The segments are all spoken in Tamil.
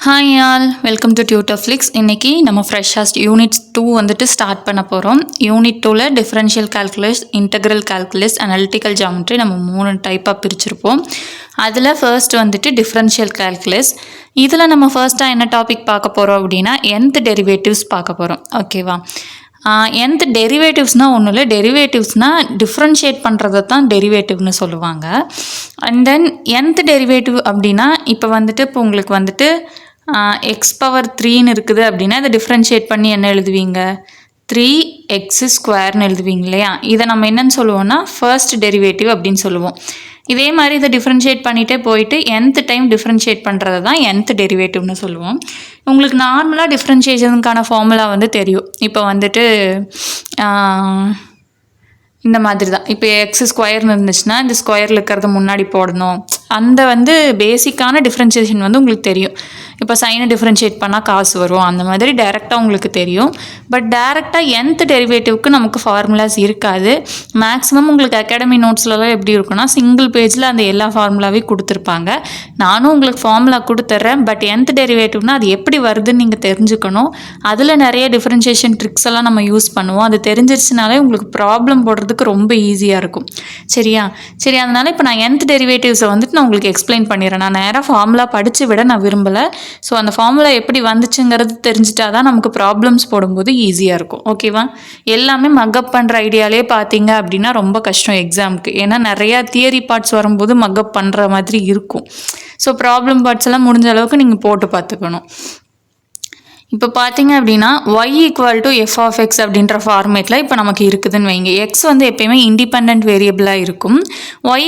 Hi all, welcome to Tutorflix. இன்றைக்கி நம்ம ஃப்ரெஷ்ஷாஸ்ட் யூனிட் 2 வந்துட்டு ஸ்டார்ட் பண்ண போகிறோம். யூனிட் 2ல் differential calculus, integral calculus, analytical geometry நம்ம 3 டைப்பாக பிரிச்சிருப்போம். அதில் ஃபர்ஸ்ட் வந்துட்டு டிஃப்ரென்ஷியல் கால்குலஸ். இதில் நம்ம ஃபர்ஸ்ட்டாக என்ன டாபிக் பார்க்க போகிறோம் அப்படின்னா nth டெரிவேட்டிவ்ஸ் பார்க்க போகிறோம். ஓகேவா? nth டெரிவேட்டிவ்ஸ்னால் ஒன்றும் இல்லை, டெரிவேட்டிவ்ஸ்னால் டிஃப்ரென்ஷியேட் பண்ணுறதை தான் டெரிவேட்டிவ்னு சொல்லுவாங்க. அண்ட் தென் nth டெரிவேட்டிவ் அப்படின்னா இப்போ உங்களுக்கு வந்துட்டு எக்ஸ் பவர் 3ன்னு இருக்குது அப்படின்னா இதை டிஃப்ரென்ஷியேட் பண்ணி என்ன எழுதுவீங்க? 3x² எழுதுவீங்க இல்லையா? இதை நம்ம என்னன்னு சொல்லுவோம்னா ஃபர்ஸ்ட் டெரிவேட்டிவ் அப்படின்னு சொல்லுவோம். இதே மாதிரி இதை டிஃப்ரென்ஷியேட் பண்ணிகிட்டே போயிட்டு nth டைம் டிஃப்ரென்ஷியேட் பண்ணுறது தான் nth டெரிவேட்டிவ்னு சொல்லுவோம். உங்களுக்கு நார்மலாக டிஃப்ரென்ஷியேஷனுக்கான ஃபார்முலா தெரியும். இப்போ வந்துட்டு இந்த மாதிரி தான். இப்போ x² இருந்துச்சுன்னா இந்த ஸ்கொயரில் இருக்கிறத முன்னாடி போடணும். அந்த பேசிக்கான டிஃப்ரென்ஷியேஷன் உங்களுக்கு தெரியும். இப்போ சைனை டிஃப்ரென்ஷியேட் பண்ணால் காசு வரும், அந்த மாதிரி டைரெக்டாக உங்களுக்கு தெரியும். பட் டைரெக்டாக nth டெரிவேட்டிவ்க்கு நமக்கு ஃபார்முலாஸ் இருக்காது. மேக்ஸிமம் உங்களுக்கு அகாடமி நோட்ஸ்லலாம் எப்படி இருக்குன்னா சிங்கிள் பேஜில் அந்த எல்லா ஃபார்முலாவையும் கொடுத்துருப்பாங்க. நானும் உங்களுக்கு ஃபார்முலா கொடுத்துட்றேன். பட் nth டெரிவேட்டிவ்னால் அது எப்படி வருதுன்னு நீங்கள் தெரிஞ்சுக்கணும். அதில் நிறைய டிஃப்ரென்ஷியேஷன் ட்ரிக்ஸ் எல்லாம் நம்ம யூஸ் பண்ணுவோம். அது தெரிஞ்சிருச்சுனாலே உங்களுக்கு ப்ராப்ளம் போடுறதுக்கு ரொம்ப ஈஸியாக இருக்கும். சரியா? சரி, அதனால் இப்போ நான் nth டெரிவேட்டிவ்ஸை நான் உங்களுக்கு எக்ஸ்பிளைன் பண்ணிடுறேன். நான் நேராக ஃபார்முலா படித்து விட நான் விரும்பலை. ஸோ அந்த ஃபார்முலா எப்படி வந்துச்சுங்கிறது தெரிஞ்சிட்டா தான் நமக்கு ப்ராப்ளம்ஸ் போடும்போது ஈஸியாக இருக்கும். ஓகேவா? எல்லாமே மக்கப் பண்ணுற ஐடியாலே பார்த்தீங்க அப்படின்னா ரொம்ப கஷ்டம் எக்ஸாமுக்கு. ஏன்னா நிறையா தியரி பார்ட்ஸ் வரும்போது மக்கப் பண்ணுற மாதிரி இருக்கும். ஸோ ப்ராப்ளம் பார்ட்ஸ் எல்லாம் முடிஞ்ச அளவுக்கு நீங்கள் போட்டு பார்த்துக்கணும். இப்போ பார்த்தீங்க அப்படின்னா y = f(x) அப்படின்ற ஃபார்மேட்டில் இப்போ நமக்கு இருக்குதுன்னு வைங்க. எக்ஸ் எப்பயுமே இண்டிபெண்ட் வேரியபிளாக இருக்கும். y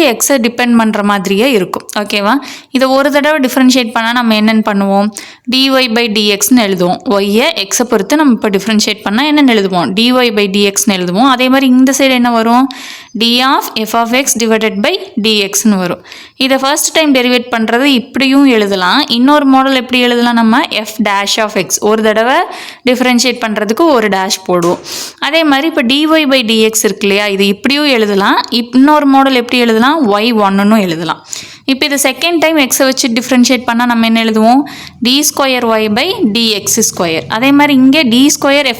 எக்ஸை டிபெண்ட் பண்ணுற மாதிரியே இருக்கும். ஓகேவா? இதை ஒரு தடவை டிஃப்ரென்ஷியேட் பண்ணால் நம்ம என்னென்னு பண்ணுவோம்? dy/dxன்னு எழுதுவோம். ஒய்யை எக்ஸை பொறுத்து நம்ம இப்போ டிஃப்ரென்ஷியேட் பண்ணால் என்னென்னு எழுதுவோம்? dy/dxன்னு எழுதுவோம். அதே மாதிரி இந்த சைடு என்ன வரும்? d(f(x)/dxன்னு வரும். இதை ஃபர்ஸ்ட் டைம் டெரிவேட் பண்ணுறது இப்படியும் எழுதலாம். இன்னொரு மாடல் எப்படி எழுதலாம்? நம்ம f' ஒரு தடவை டிஃப்ரென்ஷியேட் பண்ணுறதுக்கு ஒரு டேஷ் போடுவோம். அதே மாதிரி இப்போ dy/dx இருக்கு இல்லையா? இது இப்படியும் எழுதலாம். இன்னொரு மாடல் எப்படி எழுதலாம்? y1ன்னு எழுதலாம். இப்போ இது செகண்ட் டைம் எக்ஸை வச்சு டிஃப்ரென்ஷியேட் பண்ணால் நம்ம என்ன எழுதுவோம்? d²y/dx². அதே மாதிரி இங்கே d²f(x)/dx².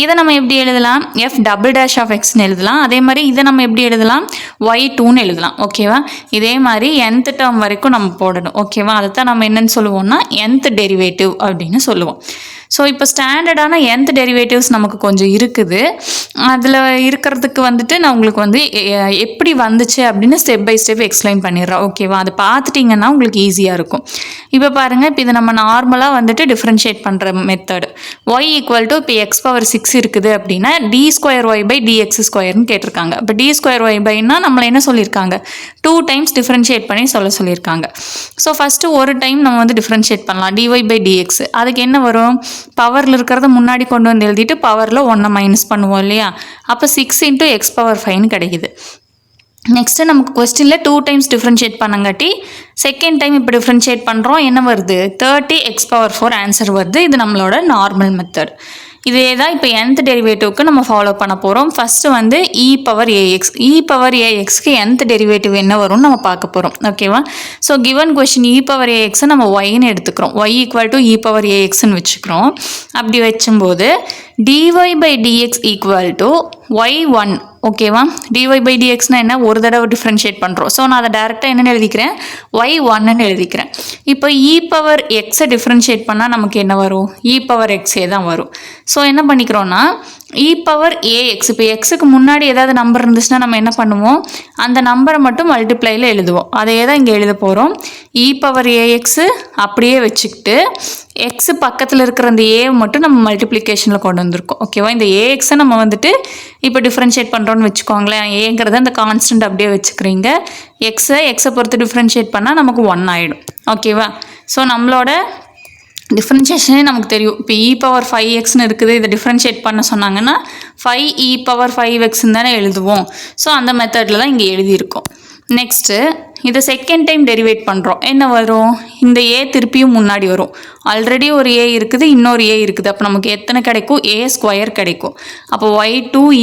இதை நம்ம எப்படி எழுதலாம்? f''(x)ன்னு எழுதலாம். அதே மாதிரி இதை நம்ம எப்படி எழுதலாம்? y2ன்னு எழுதலாம். ஓகேவா? இதே மாதிரி nth டேர்ம் வரைக்கும் நம்ம போடணும். ஓகேவா? அதை தான் நம்ம என்னென்னு சொல்லுவோம்னா nth டெரிவேட்டிவ் அப்படின்னு சொல்லுவோம். ஸோ இப்போ ஸ்டாண்டர்டான nth டெரிவேட்டிவ்ஸ் நமக்கு கொஞ்சம் இருக்குது. அதில் இருக்கிறதுக்கு நான் உங்களுக்கு எப்படி வந்துச்சு அப்படின்னு ஸ்டெப் பை ஸ்டெப் எக்ஸ்பிளைன் பண்ணிடுறேன். ஓகேவா? அதை பார்த்துட்டிங்கன்னா உங்களுக்கு ஈஸியாக இருக்கும். இப்போ பாருங்கள், இப்போ இதை நம்ம நார்மலாக டிஃப்ரென்ஷியேட் பண்ணுற மெத்தடு. y = இப்போ x⁴ இருக்குது அப்படின்னா d²y/dx²ன்னு கேட்டிருக்காங்க. இப்போ d²y/னா நம்மளை என்ன சொல்லியிருக்காங்க? 2 டைம்ஸ் டிஃப்ரென்ஷியேட் பண்ணி சொல்லியிருக்காங்க. ஸோ ஃபஸ்ட்டு ஒரு டைம் நம்ம டிஃப்ரென்ஷியேட் பண்ணலாம். dy/dx அதுக்கு என்ன வரும்? பவரில் இருக்கிறத முன்னாடி கொண்டு வந்து எழுதிட்டு பவரில் 1 மைனஸ் பண்ணுவோம் இல்லையா? அப்போ 6 × x⁴ கிடைக்குது. நெக்ஸ்ட்டு நமக்கு கொஸ்டினில் 2 டைம்ஸ் டிஃப்ரென்ஷியேட் பண்ணங்காட்டி செகண்ட் டைம் இப்போ டிஃப்ரென்ஷியேட் பண்ணுறோம். என்ன வருது? 30x⁴ ஆன்சர் வருது. இது நம்மளோட நார்மல் மெத்தட். இதே தான் இப்போ nth டெரிவேட்டிவ்க்கு நம்ம ஃபாலோ பண்ண போகிறோம். First e⁴ax. e⁴axக்கு nth டெரிவேட்டிவ் என்ன வரும்னு நம்ம பார்க்க போகிறோம். ஓகேவா? ஸோ கிவன் கொஷின் e⁴axை நம்ம yன்னு எடுத்துக்கிறோம். y = e⁴axன்னு வச்சுக்கிறோம். அப்படி வச்சும்போது dy/dx = y1. ஓகேவா? dy/dxனா என்ன? ஒரு தடவை டிஃப்ரென்ஷியேட் பண்ணுறோம். ஸோ நான் அதை டேரெக்டாக என்னென்னு எழுதிக்கிறேன்? y1ன்னு எழுதிக்கிறேன். இப்போ e⁴xை டிஃப்ரென்ஷியேட் பண்ணால் நமக்கு என்ன வரும்? e⁴xே தான் வரும். ஸோ என்ன பண்ணிக்கிறோன்னா e⁴ax, இப்போ எக்ஸுக்கு முன்னாடி ஏதாவது நம்பர் இருந்துச்சுன்னா நம்ம என்ன பண்ணுவோம்? அந்த நம்பரை மட்டும் மல்டிப்ளையில் எழுதுவோம். அதே தான் இங்கே எழுத போகிறோம். e⁴ax அப்படியே வச்சுக்கிட்டு எக்ஸு பக்கத்தில் இருக்கிற அந்த ஏ மட்டும் நம்ம மல்டிப்ளிகேஷனில் கொண்டு வந்திருக்கோம். ஓகேவா? இந்த ஏஎக்ஸை நம்ம இப்போ டிஃப்ரென்ஷியேட் பண்ணுறோன்னு வச்சுக்கோங்களேன். ஏங்கிறத அந்த கான்ஸ்டன்ட் அப்படியே வச்சுக்கிறீங்க. எக்ஸை பொறுத்து டிஃப்ரென்ஷியேட் பண்ணால் நமக்கு 1 ஆகிடும். ஓகேவா? ஸோ நம்மளோட டிஃப்ரென்ஷியேஷனே நமக்கு தெரியும். இப்போ e⁴5xன்னு இருக்குது. இதை டிஃப்ரென்ஷியேட் பண்ண சொன்னாங்கன்னா 5e⁴5xன்னு தானே எழுதுவோம். ஸோ அந்த மெத்தடில் தான் இங்கே எழுதியிருக்கோம். நெக்ஸ்ட்டு இதை செகண்ட் டைம் டெரிவேட் பண்ணுறோம். என்ன வரும்? இந்த ஏ திருப்பியும் முன்னாடி வரும். ஆல்ரெடி ஒரு ஏ இருக்குது, இன்னொரு ஏ இருக்குது. அப்போ நமக்கு எத்தனை கிடைக்கும்? a² கிடைக்கும். அப்போ y2 =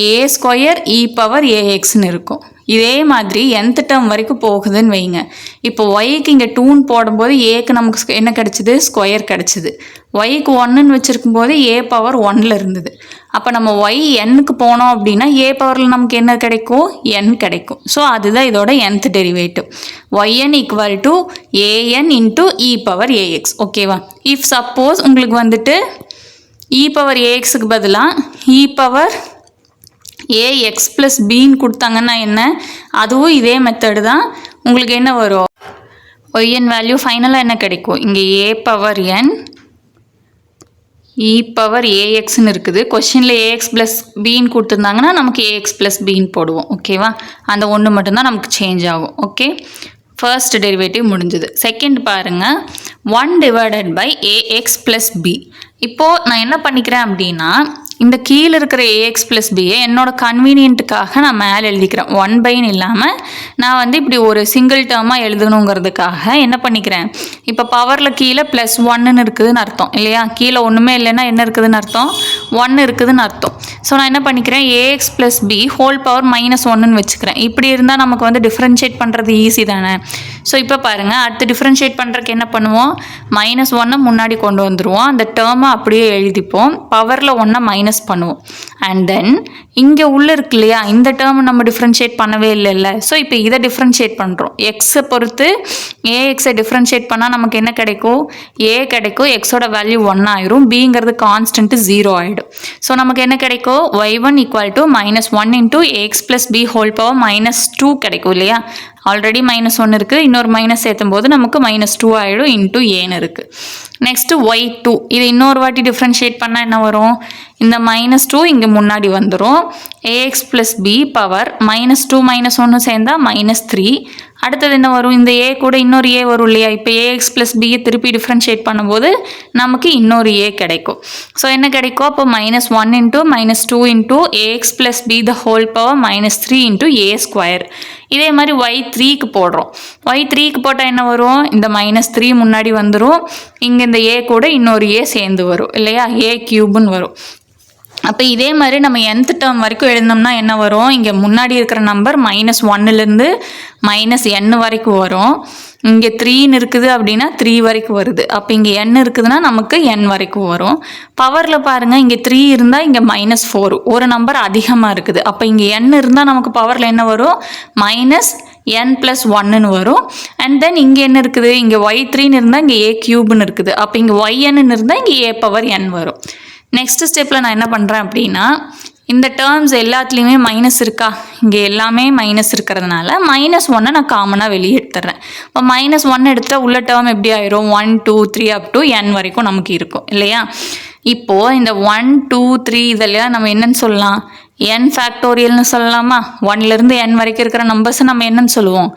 a² e⁴axன்னு இருக்கும். இதே மாதிரி nth டேர்ம் வரைக்கும் போகுதுன்னு வைங்க. இப்போ ஒய்க்கு இங்கே 2ன்னு போடும்போது ஏக்கு நமக்கு என்ன கிடச்சிது, ஸ்கொயர் கிடச்சிது. ஒய்க்கு 1ன்னு வச்சுருக்கும் போது ஏ பவர் 1ல் இருந்தது. அப்போ நம்ம ஒய் எண்ணுக்கு போனோம் அப்படின்னா ஏ பவரில் நமக்கு என்ன கிடைக்கும், என் கிடைக்கும். ஸோ அதுதான் இதோட nth derivative. Y n equal to a n into E power a x. ஓகேவா? இஃப் சப்போஸ் உங்களுக்கு வந்துட்டு இ பவர் ஏஎக்ஸுக்கு பதிலாக இ பவர் ஏஎக்ஸ் ப்ளஸ் பின்னு கொடுத்தாங்கன்னா என்ன, அதுவும் இதே மெத்தடு தான். உங்களுக்கு என்ன வரும், ஒய்என் வேல்யூ ஃபைனலாக என்ன கிடைக்கும், இங்கே a power n e power ஏஎக்ஸ்ன்னு இருக்குது. கொஷினில் ஏஎக்ஸ் ப்ளஸ் பின்னு கொடுத்துருந்தாங்கன்னா நமக்கு ஏஎக்ஸ் ப்ளஸ் பின்னு போடுவோம். ஓகேவா? அந்த ஒன்று மட்டும்தான் நமக்கு சேஞ்ச் ஆகும். ஓகே, ஃபர்ஸ்ட் டெரிவேட்டிவ் முடிஞ்சுது. செகண்ட் பாருங்கள், 1 divided by a x plus b. இப்போது நான் என்ன பண்ணிக்கிறேன் அப்படின்னா, இந்த கீழே இருக்கிற ஏஎக்ஸ் ப்ளஸ் பியை என்னோட கன்வீனியன்ட்டுக்காக நான் மேலே எழுதிக்கிறேன். 1/ன்னு இல்லாமல் நான் வந்து இப்படி ஒரு சிங்கிள் டேர்மாக எழுதணுங்கிறதுக்காக என்ன பண்ணிக்கிறேன், இப்போ பவரில் கீழே +1ன்னு இருக்குதுன்னு அர்த்தம் இல்லையா? கீழே ஒன்றுமே இல்லைன்னா என்ன இருக்குதுன்னு அர்த்தம், 1 இருக்குதுன்னு அர்த்தம். ஸோ நான் என்ன பண்ணிக்கிறேன், A X plus B whole power -1ன்னு வச்சுக்கிறேன். இப்படி இருந்தால் நமக்கு வந்து டிஃப்ரென்ஷியேட் பண்ணுறது ஈஸி தானே. ஸோ இப்போ பாருங்கள், அடுத்து டிஃப்ரென்ஷியேட் பண்ணுறதுக்கு என்ன பண்ணுவோம், -1 முன்னாடி கொண்டு வந்துடுவோம். அந்த டேர்மை அப்படியே எழுதிப்போம். பவரில் 1 மைனஸ் பண்ணுவோம். அண்ட் தென் இங்கே உள்ளே இருக்கு இல்லையா, இந்த டேர்ம் நம்ம டிஃப்ரென்ஷியேட் பண்ணவே இல்லைல்ல. ஸோ இப்போ இதை டிஃப்ரென்ஷியேட் பண்ணுறோம். எக்ஸை பொறுத்து ஏஎக்ஸை டிஃப்ரென்ஷியேட் பண்ணால் நமக்கு என்ன கிடைக்கும், ஏ கிடைக்கும். எக்ஸோட வேல்யூ 1 ஆயிரும். பிங்கிறது கான்ஸ்டன்ட்டு 0 ஆகிடும். ஸோ நமக்கு என்ன கிடைக்கும், y1 equal to -1 into a x plus B whole power -2 கிடைக்கும் இல்லையா? ஆல்ரெடி -1 இருக்குது, இன்னொரு மைனஸ் சேர்த்தும் போது நமக்கு -2 ஆகிடும் இன்ட்டு ஏன்னு இருக்குது. நெக்ஸ்ட்டு y2, இது இன்னொரு வாட்டி டிஃப்ரென்ஷியேட் பண்ணால் என்ன வரும், இந்த -2 இங்கே முன்னாடி வந்துடும். ஏஎக்ஸ் ப்ளஸ் பி பவர் -2 -1 சேர்ந்தால் -3. அடுத்தது என்ன வரும், இந்த ஏ கூட இன்னொரு ஏ வரும் இல்லையா? இப்போ ஏஎக்ஸ் ப்ளஸ் பியை திருப்பி டிஃப்ரென்ஷியேட் பண்ணும்போது நமக்கு இன்னொரு ஏ கிடைக்கும். ஸோ என்ன கிடைக்கும், அப்போ -1 into -2 into a x plus B the whole power -3 into a square. இதே மாதிரி y3க்கு போடுறோம். y3க்கு போட்டால் என்ன வரும், இந்த -3 முன்னாடி வந்துடும். இங்கே இந்த ஏ கூட இன்னொரு ஏ சேர்ந்து வரும் இல்லையா, ஏ கியூப்னு வரும். அப்போ இதே மாதிரி நம்ம nth டேர்ம் வரைக்கும் எழுதினோம்னா என்ன வரும், இங்கே முன்னாடி இருக்கிற நம்பர் -1லேருந்து -n வரைக்கும் வரும். இங்கே 3ன்னு இருக்குது அப்படின்னா 3 வரைக்கும் வருது. அப்போ இங்கே n இருக்குதுன்னா நமக்கு n வரைக்கும் வரும். பவரில் பாருங்கள், இங்கே 3 இருந்தால் இங்கே -4, ஒரு நம்பர் அதிகமாக இருக்குது. அப்போ இங்கே n இருந்தால் நமக்கு பவரில் என்ன வரும், -n+1ன்னு வரும். அண்ட் தென் இங்கே என்ன இருக்குது, இங்கே y3ன்னு இருந்தால் இங்கே a கியூப்னு இருக்குது. அப்போ இங்கே yn இருந்தால் இங்கே a பவர் n வரும். நெக்ஸ்ட் ஸ்டெப்பில் நான் என்ன பண்ணுறேன் அப்படின்னா, இந்த டேர்ம்ஸ் எல்லாத்துலேயுமே மைனஸ் இருக்கா, இங்கே எல்லாமே மைனஸ் இருக்கிறதுனால -1 நான் காமனாக வெளியே எடுத்துடுறேன். இப்போ -1 எடுத்தால் உள்ள டேர்ம் எப்படி ஆயிரும், 1 2 3 அப் டு n வரைக்கும் நமக்கு இருக்கும் இல்லையா? இப்போது இந்த 1 2 3 இதெல்லாம் நம்ம என்னன்னு சொல்லலாம், n ஃபேக்டோரியல்னு சொல்லலாமா? 1லேருந்து n வரைக்கும் இருக்கிற நம்பர்ஸை நம்ம என்னன்னு சொல்லுவோம்,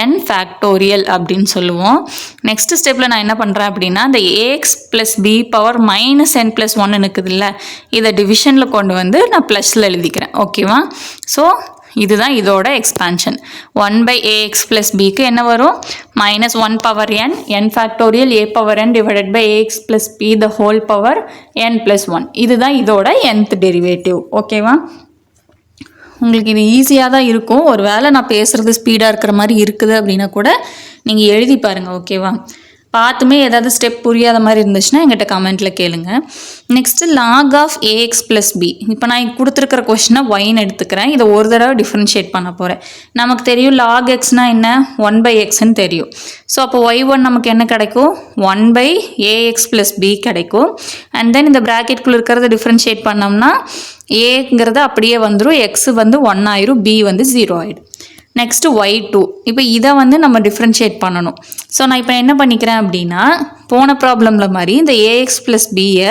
n ஃபேக்டோரியல் அப்படின்னு சொல்லுவோம். நெக்ஸ்ட் ஸ்டெப்பில் நான் என்ன பண்ணுறேன் அப்படின்னா, இந்த ax plus b power -n+1 இருக்குதுல்ல, இதை டிவிஷனில் கொண்டு வந்து நான் ப்ளஸில் எழுதிக்கிறேன். ஓகேவா? ஸோ இதுதான் இதோட எக்ஸ்பான்ஷன். 1/ax ப்ளஸ் பிக்கு என்ன வரும், -1 power n factorial a power n divided by ax plus B the whole power n+1. இதுதான் இதோட nth டெரிவேட்டிவ். ஓகேவா? உங்களுக்கு இது ஈஸியாக தான் இருக்கும். ஒரு வேளை நான் பேசுகிறது ஸ்பீடாக இருக்கிற மாதிரி இருக்குது அப்படின்னா கூட நீங்கள் எழுதி பாருங்கள். ஓகேவா? பார்த்துமே ஏதாவது ஸ்டெப் புரியாத மாதிரி இருந்துச்சுன்னா எங்கிட்ட கமெண்ட்டில் கேளுங்க. Next log of a x plus b. இப்போ நான் கொடுத்துருக்கிற கொஷினை ஒய்ன்னு எடுத்துக்கிறேன். இதை ஒரு தடவை டிஃப்ரென்ஷியேட் பண்ண போகிறேன். நமக்கு தெரியும் லாக் எக்ஸ்னால் என்ன, 1/xன்னு தெரியும். ஸோ அப்போ y1 நமக்கு என்ன கிடைக்கும், 1/ax ப்ளஸ் பி கிடைக்கும். அண்ட் தென் இந்த ப்ராக்கெட்குள்ளே இருக்கிறத டிஃப்ரென்ஷியேட் பண்ணோம்னா ஏங்கிறது அப்படியே வந்துடும், எக்ஸு வந்து 1 ஆயிரும், பி வந்து 0 ஆயிடும். Next y2. இப்போ இதை வந்து நம்ம டிஃப்ரென்ஷியேட் பண்ணணும். ஸோ நான் இப்போ என்ன பண்ணிக்கிறேன் அப்படின்னா, போன ப்ராப்ளமில் மாதிரி இந்த ஏஎக்ஸ் ப்ளஸ் பியை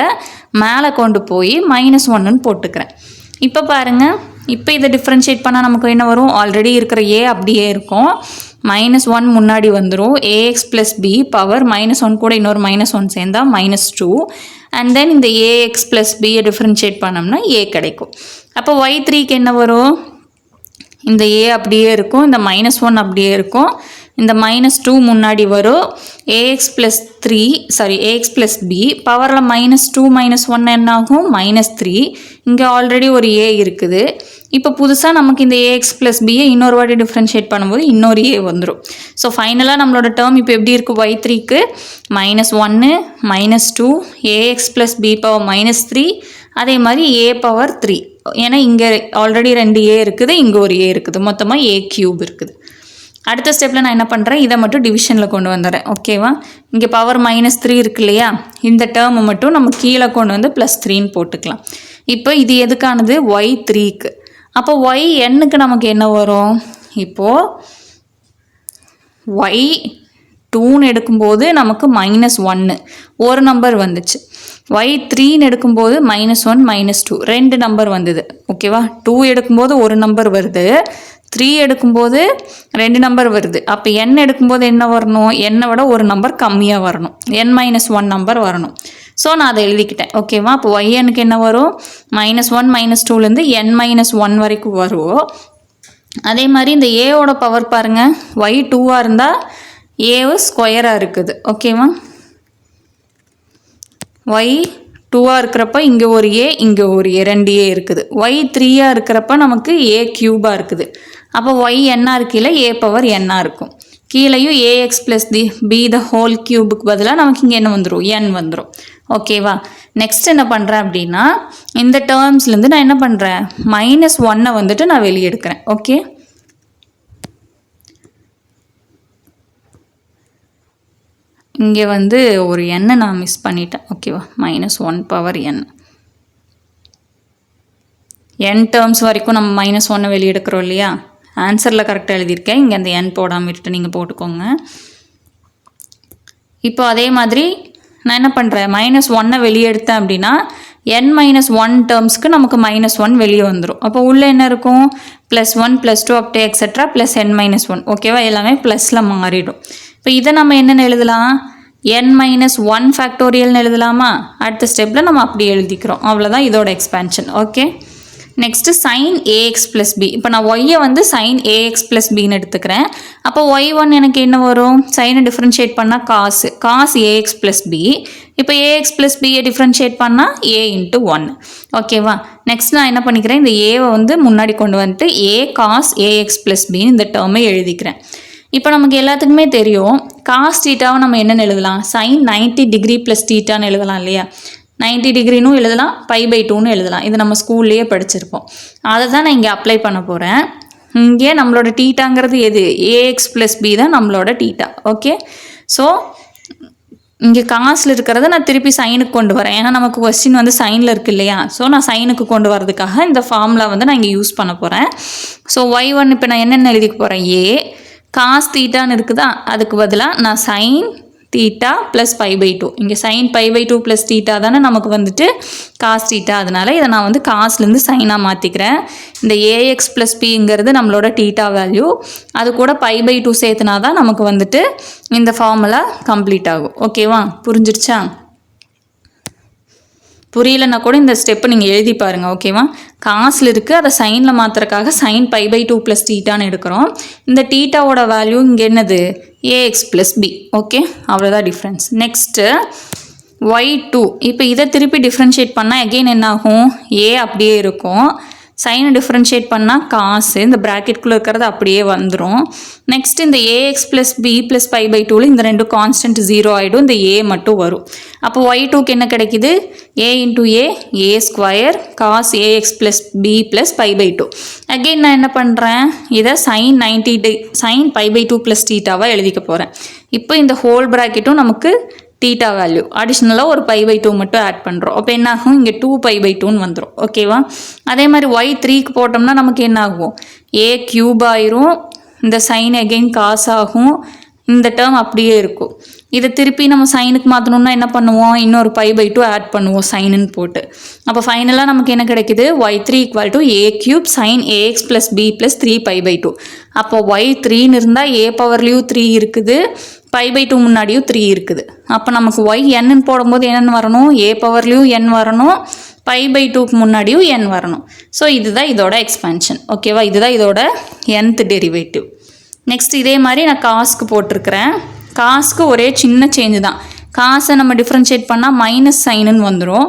மேலே கொண்டு போய் -1ன்னு போட்டுக்கிறேன். இப்போ பாருங்கள், இப்போ இதை டிஃப்ரென்ஷியேட் பண்ணால் நமக்கு என்ன வரும், ஆல்ரெடி இருக்கிற ஏ அப்படியே இருக்கும், -1 முன்னாடி வந்துடும். ஏஎக்ஸ் ப்ளஸ் பி பவர் -1 கூட இன்னொரு -1 சேர்ந்தால் -2. அண்ட் தென் இந்த ஏஎக்ஸ் ப்ளஸ் பியை டிஃப்ரென்ஷியேட் பண்ணோம்னா ஏ கிடைக்கும். அப்போ y3க்கு என்ன வரும், இந்த ஏ அப்படியே இருக்கும், இந்த -1 அப்படியே இருக்கும், இந்த -2 முன்னாடி வரும். ஏஎக்ஸ் ப்ளஸ் பி பவரில் -2 -1 என்ன ஆகும், -3. இங்கே ஆல்ரெடி ஒரு ஏ இருக்குது. இப்போ புதுசாக நமக்கு இந்த ஏஎக்ஸ் ப்ளஸ் பியை இன்னொரு வாட்டி டிஃப்ரென்ஷியேட் பண்ணும்போது இன்னொரு ஏ வந்துடும். ஸோ ஃபைனலாக நம்மளோட டேர்ம் இப்போ எப்படி இருக்குது, y3க்கு -1 -2 ஏஎக்ஸ் ப்ளஸ் பி பவர் -3 அதே மாதிரி ஏ பவர் 3. ஏன்னா இங்கே ஆல்ரெடி 2 ஏ இருக்குது, இங்கே ஒரு ஏ இருக்குது, மொத்தமாக ஏ கியூப் இருக்குது. அடுத்த ஸ்டெப்பில் நான் என்ன பண்ணுறேன், இதை மட்டும் டிவிஷனில் கொண்டு வந்துடுறேன். ஓகேவா, இங்கே பவர் -3 இருக்கு இல்லையா, இந்த டேர்மை மட்டும் நம்ம கீழே கொண்டு வந்து +3ன்னு போட்டுக்கலாம். இப்போ இது எதுக்கானது, y3க்கு. அப்போ yn-க்கு நமக்கு என்ன வரும், இப்போது y2ன்னு எடுக்கும்போது நமக்கு -1 ஒரு நம்பர் வந்துச்சு. y3ன்னு எடுக்கும்போது -1 -2 2 நம்பர் வந்தது. ஓகேவா, 2 எடுக்கும்போது ஒரு நம்பர் வருது, 3 எடுக்கும்போது 2 நம்பர் வருது. அப்போ n எடுக்கும்போது என்ன வரணும், என்னை விட ஒரு நம்பர் கம்மியாக வரணும், n-1 நம்பர் வரணும். ஸோ நான் அதை எழுதிக்கிட்டேன். ஓகேவா, அப்போ yn-க்கு என்ன வரும், -1 -2லேருந்து n-1 வரைக்கும் வரும். அதே மாதிரி இந்த ஏவோட பவர் பாருங்கள், y2ஆக இருந்தால் ஏவு ஸ்கொயராக இருக்குது. ஓகேவா, y2ஆக இருக்கிறப்ப இங்கே ஒரு ஏ, இங்கே ஒரு ஏ, 2 ஏ இருக்குது. y3ஆக இருக்கிறப்ப நமக்கு ஏ கியூபாக இருக்குது. அப்போ y என்ன கீழே ஏ பவர் என்ன இருக்கும், கீழேயும் A X plus B the whole கியூபுக்கு பதிலாக நமக்கு இங்கே என்ன வந்துடும், n வந்துடும். ஓகேவா, நெக்ஸ்ட் என்ன பண்ணுறேன் அப்படின்னா, இந்த டேர்ம்ஸ்லேருந்து நான் என்ன பண்ணுறேன், -1 வந்துட்டு நான் வெளியே எடுக்கிறேன். ஓகே, இங்கே வந்து ஒரு n நான் மிஸ் பண்ணிட்டேன். ஓகேவா, -1 பவர் n டேர்ம்ஸ் வரைக்கும் நம்ம -1 வெளியே எடுக்கிறோம் இல்லையா, ஆன்சரில் கரெக்டாக எழுதியிருக்கேன். இங்கே அந்த n போடாமல் விட்டு நீங்கள் போட்டுக்கோங்க. இப்போ அதே மாதிரி நான் என்ன பண்ணுறேன், -1 வெளியே எடுத்தேன் அப்படின்னா n-1 டேர்ம்ஸ்க்கு நமக்கு -1 வெளியே வந்துடும். அப்போ உள்ளே என்ன இருக்கும், +1 +2 அப் டு எக்ஸெட்ரா +n-1. ஓகேவா, எல்லாமே ப்ளஸில் மாறிடும். இப்போ இதை நம்ம என்னென்னு எழுதலாம், n-1 ஃபேக்டோரியல்னு எழுதலாமா. அடுத்த ஸ்டெப்பில் நம்ம அப்படி எழுதிக்கிறோம். அவ்வளோதான் இதோட expansion. Okay, next sin ax + b. இப்போ நான் ஒய்யை வந்து sin ax + bன்னு எடுத்துக்கிறேன். அப்போ y1 எனக்கு என்ன வரும், சைனை டிஃப்ரென்ஷியேட் பண்ணால் cos ax + b. இப்போ ax + bயை டிஃப்ரென்ஷியேட் பண்ணால் a × 1. ஓகேவா, நெக்ஸ்ட் நான் என்ன பண்ணிக்கிறேன், இந்த ஏவை வந்து முன்னாடி கொண்டு வந்துட்டு a cos ax + bன்னு இந்த டேர்மை எழுதிக்கிறேன். இப்போ நமக்கு எல்லாத்துக்குமே தெரியும், cos தீட்டாவை நம்ம என்னென்னு எழுதலாம், sin 90 டிகிரி + தீட்டான்னு எழுதலாம் இல்லையா. 90 டிகிரினும் எழுதலாம், π/2ன்னு எழுதலாம். இது நம்ம ஸ்கூல்லேயே படிச்சிருப்போம். அதை தான் நான் இங்கே அப்ளை பண்ண போகிறேன். இங்கே நம்மளோட டீட்டாங்கிறது எது, ஏஎக்ஸ் + பி தான் நம்மளோட டீட்டா. ஓகே, ஸோ இங்கே காசில் இருக்கிறத நான் திருப்பி சைனுக்கு கொண்டு வரேன். ஏன்னா நமக்கு கொஸ்டின் வந்து சைனில் இருக்குது இல்லையா. ஸோ நான் சைனுக்கு கொண்டு வரதுக்காக இந்த ஃபார்முலா வந்து நான் இங்கே யூஸ் பண்ண போகிறேன். ஸோ y1 இப்போ நான் என்னென்ன எழுதிக்க போகிறேன், ஏ காஸ் தீட்டான்னு இருக்குதா, அதுக்கு பதிலாக நான் சைன் தீட்டா + π/2. இங்கே sin π/2 + தீட்டா தானே நமக்கு வந்துட்டு காஸ் தீட்டா. அதனால் இதை நான் வந்து காஸ்லேருந்து சைனாக மாற்றிக்கிறேன். இந்த ஏஎக்ஸ் + பிங்கிறது நம்மளோட தீட்டா வேல்யூ, அது கூட π/2 சேர்த்துனா தான் நமக்கு வந்துட்டு இந்த ஃபார்முலா கம்ப்ளீட் ஆகும். ஓகேவா, புரிஞ்சிருச்சா, புரியலன்னா கூட இந்த ஸ்டெப்பை நீங்கள் எழுதி பாருங்கள். ஓகேவா, காசில் இருக்குது, அதை சைனில் மாற்றுறதுக்காக sin π/2 + தீட்டான்னு எடுக்கிறோம். இந்த தீட்டாவோட வேல்யூ இங்கே என்னது, ஏஎக்ஸ் + பி. ஓகே, அவ்வளோதான் டிஃப்ரென்ஸ். Next y2. இப்போ இதை திருப்பி டிஃப்ரென்ஷியேட் பண்ணால் எகெயின் என்ன ஆகும், ஏ அப்படியே இருக்கும். சைனை டிஃப்ரென்ஷியேட் பண்ணால் காசு இந்த ப்ராக்கெட்குள்ளே இருக்கிறது அப்படியே வந்துடும். நெக்ஸ்ட் இந்த ஏஎக்ஸ் + பி + π/2ல் இந்த 2 கான்ஸ்டன்ட் 0 ஆகிடும், இந்த ஏ மட்டும் வரும். அப்போ y2க்கு என்ன கிடைக்குது, a × a² cos ax + b + π/2. Again நான் என்ன பண்ணுறேன், இதை sin π/2 + தீட்டாவாக எழுதிக்க போகிறேன். இப்போ இந்த ஹோல் ப்ராக்கெட்டும் நமக்கு தீட்டா வேல்யூ, அடிஷ்னலாக ஒரு π/2 மட்டும் ஆட் பண்ணுறோம். அப்போ என்ன ஆகும், இங்கே 2π/2ன்னு வந்துடும். ஓகேவா, அதே மாதிரி y3க்கு போட்டோம்னா நமக்கு என்ன ஆகும், a³ ஆயிரும், இந்த சைன் அகெயின் காஸ் ஆகும், இந்த டேர்ம் அப்படியே இருக்கும். இதை திருப்பி நம்ம சைனுக்கு மாற்றணும்னா என்ன பண்ணுவோம், இன்னொரு π/2 ஆட் பண்ணுவோம் சைனுன்னு போட்டு. அப்போ ஃபைனலாக நமக்கு என்ன கிடைக்குது, y3 = a³ sin ax + b + 3π/2. அப்போ y3ன்னு இருந்தால் a பவர்லேயும் 3 இருக்குது, π/2 முன்னாடியும் 3 இருக்குது. அப்போ நமக்கு yn போடும்போது என்னென்னு வரணும், a பவர்லேயும் n வரணும், π/2க்கு முன்னாடியும் n வரணும். ஸோ இதுதான் இதோட எக்ஸ்பேன்ஷன். ஓகேவா, இதுதான் இதோட nth டெரிவேட்டிவ். நெக்ஸ்ட் இதே மாதிரி நான் காஸ்க்கு போட்டிருக்கிறேன். காஸ்க்கு ஒரே சின்ன சேஞ்சு தான், காசை நம்ம டிஃப்ரென்ஷியேட் பண்ணால் மைனஸ் சைனுன்னு வந்துடும்.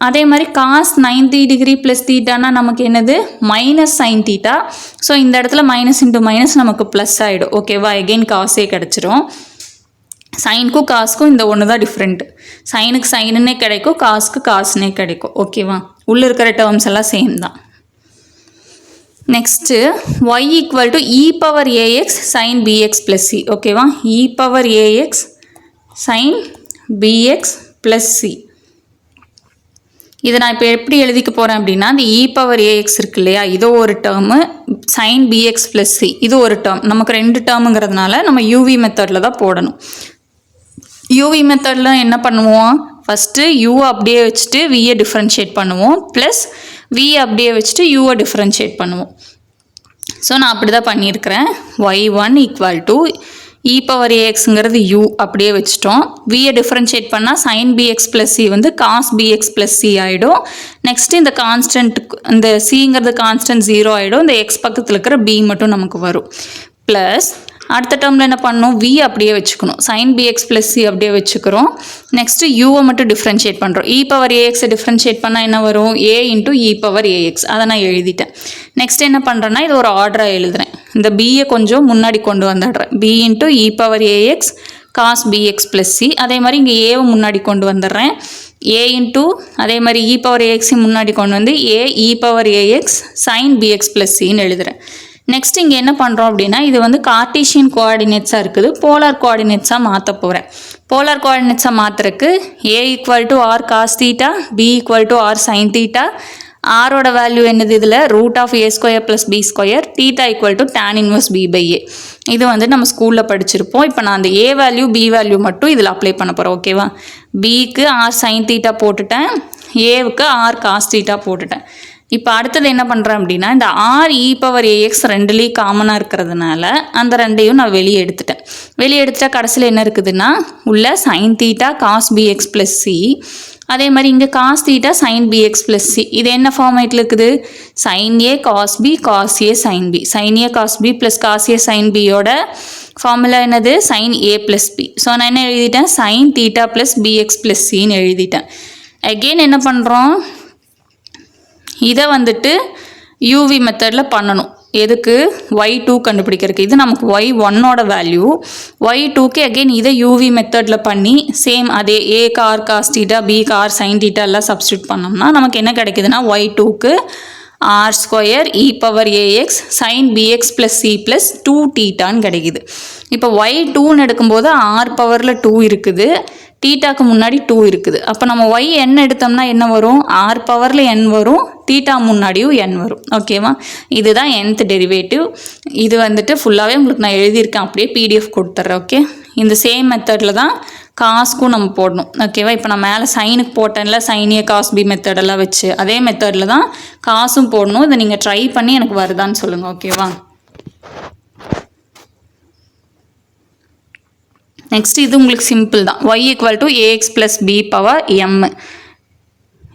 அதே மாதிரி cos 90 டிகிரி ப்ளஸ் தீட்டானா நமக்கு என்னது மைனஸ் சைன் தீட்டா. ஸோ இந்த இடத்துல மைனஸ் இன்ட்டு மைனஸ் நமக்கு ப்ளஸ் ஆகிடும். ஓகேவா, எகெயின் காசே கிடச்சிரும். சைனுக்கும் காசுக்கும் இந்த ஒன்று தான் டிஃப்ரெண்ட்டு. சைனுக்கு சைனுன்னே கிடைக்கும், காசுக்கு காசுனே கிடைக்கும். ஓகேவா, உள்ளே இருக்கிற டேர்ம்ஸ் எல்லாம் சேம் தான். Next y equal to E power A X sine px plus C. ஓகேவா, E power A X sine px plus C. இதை நான் இப்போ எப்படி எழுதிக்க போகிறேன் அப்படின்னா, இந்த இ பவர் ஏஎக்ஸ் இருக்கு இல்லையா, இதோ ஒரு term, sine px plus C இது ஒரு டேர்ம். நமக்கு 2 டேர்முங்கிறதுனால நம்ம யூவி மெத்தடில் தான் போடணும். யூவி மெத்தடில் என்ன பண்ணுவோம், ஃபஸ்ட்டு யூ அப்படியே வச்சுட்டு வியை டிஃப்ரென்ஷியேட் பண்ணுவோம், ப்ளஸ் வி அப்படியே வச்சுட்டு யூவை டிஃப்ரென்ஷியேட் பண்ணுவோம். ஸோ நான் அப்படி தான் பண்ணியிருக்கிறேன். y1 equal to E power ஏஎக்ஸுங்கிறது யூ அப்படியே வச்சுட்டோம். வியை டிஃப்ரென்ஷியேட் பண்ணால் சைன் பிஎக்ஸ் ப்ளஸ் சி வந்து காஸ் பிஎக்ஸ் ப்ளஸ் சி ஆகிடும். நெக்ஸ்ட்டு இந்த கான்ஸ்டன்ட், இந்த சிங்கிறது கான்ஸ்டன்ட் 0 ஆகிடும். இந்த எக்ஸ் பக்கத்தில் இருக்கிற பி மட்டும் நமக்கு வரும். ப்ளஸ் அடுத்த டேர்மில் என்ன பண்ணணும், வி அப்படியே வச்சுக்கணும், சைன் பிஎக்ஸ் ப்ளஸ் சி அப்படியே வச்சுக்கிறோம். நெக்ஸ்ட்டு யூவை மட்டும் டிஃப்ரென்ஷியேட் பண்ணுறோம். இ பவர் ஏஎக்ஸை டிஃப்ரென்ஷியேட் பண்ணால் என்ன வரும், A into e power ax. அதை நான் எழுதிட்டேன். நெக்ஸ்ட் என்ன பண்ணுறேன்னா, இது ஒரு ஆர்டராக எழுதுகிறேன். இந்த பியை கொஞ்சம் முன்னாடி கொண்டு வந்துடுறேன். பி இன்ட்டு இ power A X cos B X plus C. அதே மாதிரி இங்கே ஏவை முன்னாடி கொண்டு வந்துடுறேன். ஏ இன்ட்டு அதே மாதிரி இ பவர் ஏஎக்ஸையும் முன்னாடி கொண்டு வந்து A E power A X sine px plus சின்னு எழுதுகிறேன். நெக்ஸ்ட் இங்கே என்ன பண்ணுறோம் அப்படின்னா, இது வந்து கார்ட்டீசியன் கோஆர்டினேட்ஸாக இருக்குது, போலார் கோஆர்டினேட்ஸாக மாற்ற போகிறேன். போலார் கோஆர்டினேட்ஸாக மாற்றுறதுக்கு A equal to R cos theta, B equal to R sine theta. ஆரோட வேல்யூ என்னது இதில், root of A square plus B square, theta equal to tan inverse B by A. இது வந்து நம்ம ஸ்கூலில் படிச்சிருப்போம். இப்போ நான் அந்த ஏ வேல்யூ பி வேல்யூ மட்டும் இதில் அப்ளை பண்ண போகிறேன். ஓகேவா, பிக்கு ஆர் சைன் தீட்டா போட்டுட்டேன், ஏவுக்கு ஆர் காஸ் தீட்டா போட்டுட்டேன். இப்போ அடுத்தது என்ன பண்ணுறேன் அப்படின்னா, இந்த ஆர் இ பவர் ஏஎக்ஸ் ரெண்டுலேயும் காமனாக இருக்கிறதுனால அந்த ரெண்டையும் நான் வெளியே எடுத்துட்டேன். வெளியே எடுத்துட்டா கடைசியில் என்ன இருக்குதுன்னா, உள்ள sine theta cos B X plus C, அதே மாதிரி இங்கே cos theta sine px plus C. இது என்ன ஃபார்மேட்டில் இருக்குது, sine A cos B cos A sine B. Sine A cos B plus cos A sine பியோட ஃபார்முலா என்னது, sine A plus B. So நான் என்ன எழுதிட்டேன், sine theta plus B X plus சின்னு எழுதிட்டேன். அகெயின் என்ன பண்ணுறோம், இதை வந்துட்டு யூவி மெத்தடில் பண்ணணும். எதுக்கு, y2 கண்டுபிடிக்கிறதுக்கு. இது நமக்கு y1ஓட வேல்யூ. y2க்கு அகெயின் இதை யூவி மெத்தடில் பண்ணி சேம் அதே ஏக்கு ஆர் காஸ் தீட்டா பிக்கு ஆர் சைன் தீட்டா எல்லாம் சப்ஸ்டியூட் பண்ணோம்னா நமக்கு என்ன கிடைக்குதுன்னா, y2க்கு R square E power A X sine px plus C plus 2 தீட்டான்னு கிடைக்குது. இப்போ y2ன்னு எடுக்கும்போது ஆர் பவரில் 2 இருக்குது, தீட்டாக்கு முன்னாடி 2 இருக்குது. அப்போ நம்ம y n எடுத்தோம்னா என்ன வரும், ஆர் பவரில் n வரும், தீட்டா முன்னாடியும் n வரும். ஓகேவா, இதுதான் nth டெரிவேட்டிவ். இது வந்துட்டு ஃபுல்லாகவே உங்களுக்கு நான் எழுதியிருக்கேன், அப்படியே பிடிஎஃப் கொடுத்துட்றேன். ஓகே, இந்த சேம் மெத்தடில் தான் காசுக்கும் நம்ம போடணும். ஓகேவா, இப்போ நான் மேலே சைனுக்கு போட்டேன்ல, சைனிய காஸ் பி மெத்தடெல்லாம் வச்சு அதே மெத்தடில் தான் காசும் போடணும். இதை நீங்கள் ட்ரை பண்ணி எனக்கு வருதான்னு சொல்லுங்கள். ஓகேவா, நெக்ஸ்ட் இது உங்களுக்கு சிம்பிள் தான். y equal to a x plus b power m.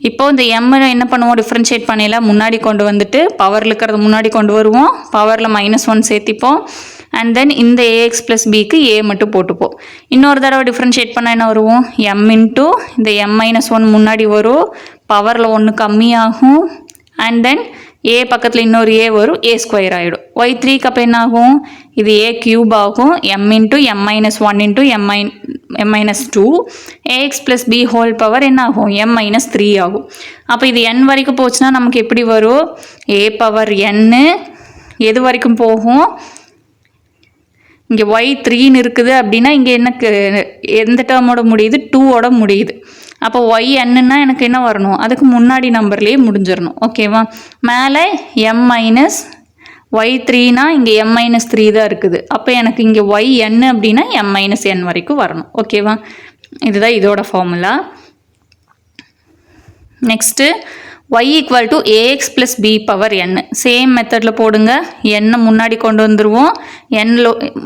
இப்போது இந்த எம் என்ன பண்ணுவோம், டிஃப்ரென்ஷியேட் பண்ணல முன்னாடி கொண்டு வந்துட்டு பவரில் இருக்கிறத முன்னாடி கொண்டு வருவோம், பவரில் -1 சேர்த்திப்போம். அண்ட் தென் இந்த ஏஎக்ஸ் ப்ளஸ் பிக்கு ஏ மட்டும் போட்டுப்போம். இன்னொரு தடவை டிஃப்ரென்ஷியேட் பண்ணால் என்ன வருவோம், எம் இன்ட்டு இந்த m-1 முன்னாடி வரும், பவரில் 1 கம்மியாகும். அண்ட் தென் ஏ பக்கத்தில் இன்னொரு ஏ வரும், ஏ ஸ்கொயர் ஆகிடும். y3க்கு அப்போ என்ன ஆகும், இது ஏ க்யூப் ஆகும், m into m-1 into m-2 a x plus B whole power என்ன ஆகும், m-3 ஆகும். அப்போ இது n வரைக்கும் போச்சுன்னா நமக்கு எப்படி வரும், ஏ பவர் n எது வரைக்கும் போகும், இங்கே y3ன்னு இருக்குது அப்படின்னா இங்கே எனக்கு எந்த டேர்மோட முடியுது, 2ஓட முடியுது. அப்போ yn எனக்கு என்ன வரணும், அதுக்கு முன்னாடி நம்பர்லேயே முடிஞ்சிடணும். ஓகேவா, மேலே y3னா இங்கே m-3 தான் இருக்குது. அப்போ எனக்கு இங்கே yn அப்படின்னா m-n வரைக்கும் வரணும். ஓகேவா, இதுதான் இதோட formula. Next y equal to a x plus b power n. Same மெத்தடில் போடுங்க, n முன்னாடி கொண்டு வந்துடுவோம், n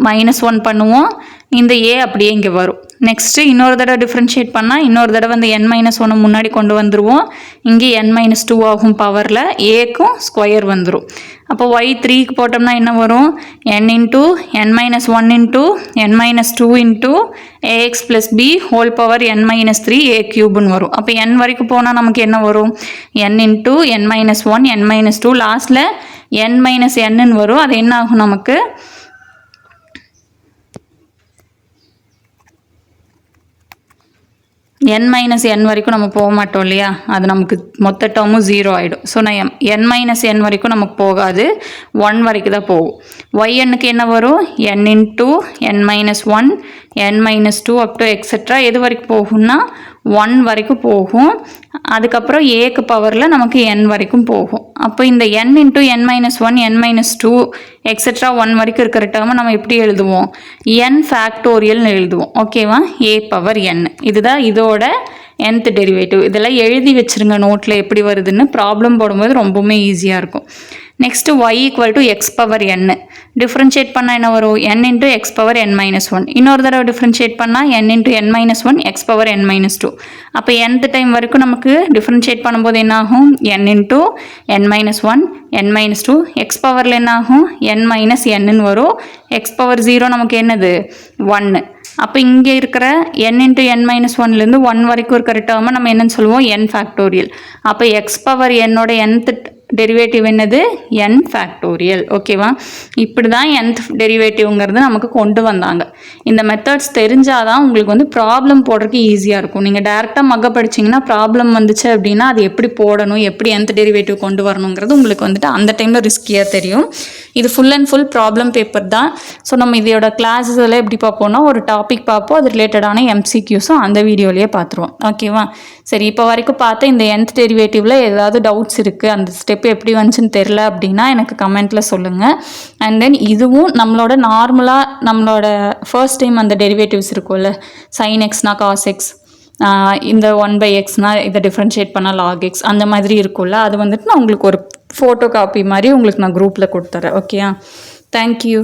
-1 பண்ணுவோம், இந்த ஏ அப்படியே இங்கே வரும். நெக்ஸ்ட்டு இன்னொரு தடவை டிஃப்ரென்ஷியேட் பண்ணால் இன்னொரு தடவை இந்த n-1 முன்னாடி கொண்டு வந்துடுவோம். இங்கே n-2 ஆகும் பவரில், ஏக்கும் ஸ்கொயர் வந்துடும். அப்போ y3க்கு போட்டோம்னா என்ன வரும்? n into n-1 into n-2 into ax + b whole power n-3 a க்யூப்னு வரும். அப்போ n வரைக்கும் போனால் நமக்கு என்ன வரும்? n இன்ட்டு n-1 n-2 லாஸ்ட்டில் n-nன்னு வரும். அது என்ன ஆகும் நமக்கு? n-n வரைக்கும் நம்ம போக மாட்டோம் இல்லையா, அது நமக்கு மொத்த டேர்மும் 0 ஆகிடும். ஸோ நான் n-n வரைக்கும் நமக்கு போகாது, 1 வரைக்கும் தான் போகும். yn-க்கு என்ன வரும்? n into n-1 n-2 up to etcetera எது வரைக்கும் போகும்னா 1 வரைக்கும் போகும். அதுக்கப்புறம் ஏக்கு பவரில் நமக்கு n வரைக்கும் போகும். அப்போ இந்த n into n-1 n-2 etcetera 1 வரைக்கும் இருக்கிற டேர்மை நம்ம எப்படி எழுதுவோம்? n ஃபேக்டோரியல்னு எழுதுவோம். ஓகேவா? a power n. இதுதான் இதோட nth டெரிவேட்டிவ். இதெல்லாம் எழுதி வச்சுருங்க நோட்டில் எப்படி வருதுன்னு. ப்ராப்ளம் போடும்போது ரொம்பவுமே ஈஸியாக இருக்கும். Next y = x power n. Differentiate பண்ணால் என்ன வரும்? n into X power n-1. இன்னொரு தடவை டிஃப்ரென்ஷியேட் பண்ணால் n into n-1 X power n-2. அப்போ nth டைம் வரைக்கும் நமக்கு டிஃப்ரென்ஷியேட் பண்ணும்போது என்ன ஆகும்? n into n-1 n-2 X பவரில் என்ன ஆகும்? n-nன்னு வரும். எக்ஸ் பவர் 0 நமக்கு என்னது? 1. அப்போ இங்கே இருக்கிற n இன்ட்டு n-1லேருந்து 1 வரைக்கும் இருக்கிற டேர்மை நம்ம என்னன்னு சொல்லுவோம்? n factorial. அப்போ எக்ஸ் பவர் என்னோட nth டெரிவேட்டிவ் என்னது? n factorial. ஓகேவா? இப்படி தான் nth டெரிவேட்டிவ்ங்கிறது நமக்கு கொண்டு வந்தாங்க. இந்த மெத்தட்ஸ் தெரிஞ்சால் தான் உங்களுக்கு வந்து ப்ராப்ளம் போடுறதுக்கு ஈஸியாக இருக்கும். நீங்கள் டேரெக்டாக மக படிச்சிங்கன்னா ப்ராப்ளம் வந்துச்சு அப்படின்னா அது எப்படி போடணும், எப்படி nth டெரிவேட்டிவ் கொண்டு வரணுங்கிறது உங்களுக்கு வந்துட்டு அந்த டைமில் ரிஸ்கியாக தெரியும். இது full and full problem paper தான். ஸோ நம்ம இதோட கிளாஸஸ் எல்லாம் எப்படி பார்ப்போம்னா, ஒரு டாபிக் பார்ப்போம், அது ரிலேட்டடான MCQஸும் அந்த வீடியோலேயே பார்த்துருவோம். ஓகேவா? சரி, இப்போ வரைக்கும் பார்த்து இந்த nth டெரிவேட்டிவில் ஏதாவது டவுட்ஸ் இருக்குது, அந்த ஸ்டெப் எப்படி வந்துச்சுன்னு தெரில அப்படின்னா எனக்கு கமெண்ட்டில் சொல்லுங்கள். அண்ட் தென் இதுவும் நம்மளோட நார்மலாக நம்மளோட ஃபர்ஸ்ட் டைம் அந்த டெரிவேட்டிவ்ஸ் இருக்கும்ல, sin xனா cos x, இந்த 1/xனா இதை டிஃப்ரென்ஷியேட் பண்ணால் log x, அந்த மாதிரி இருக்கும்ல, அது வந்துட்டு நான் உங்களுக்கு ஒரு ஃபோட்டோ காப்பி மாதிரி உங்களுக்கு நான் குரூப்பில் கொடுத்துறேன். ஓகேயா? தேங்க்யூ.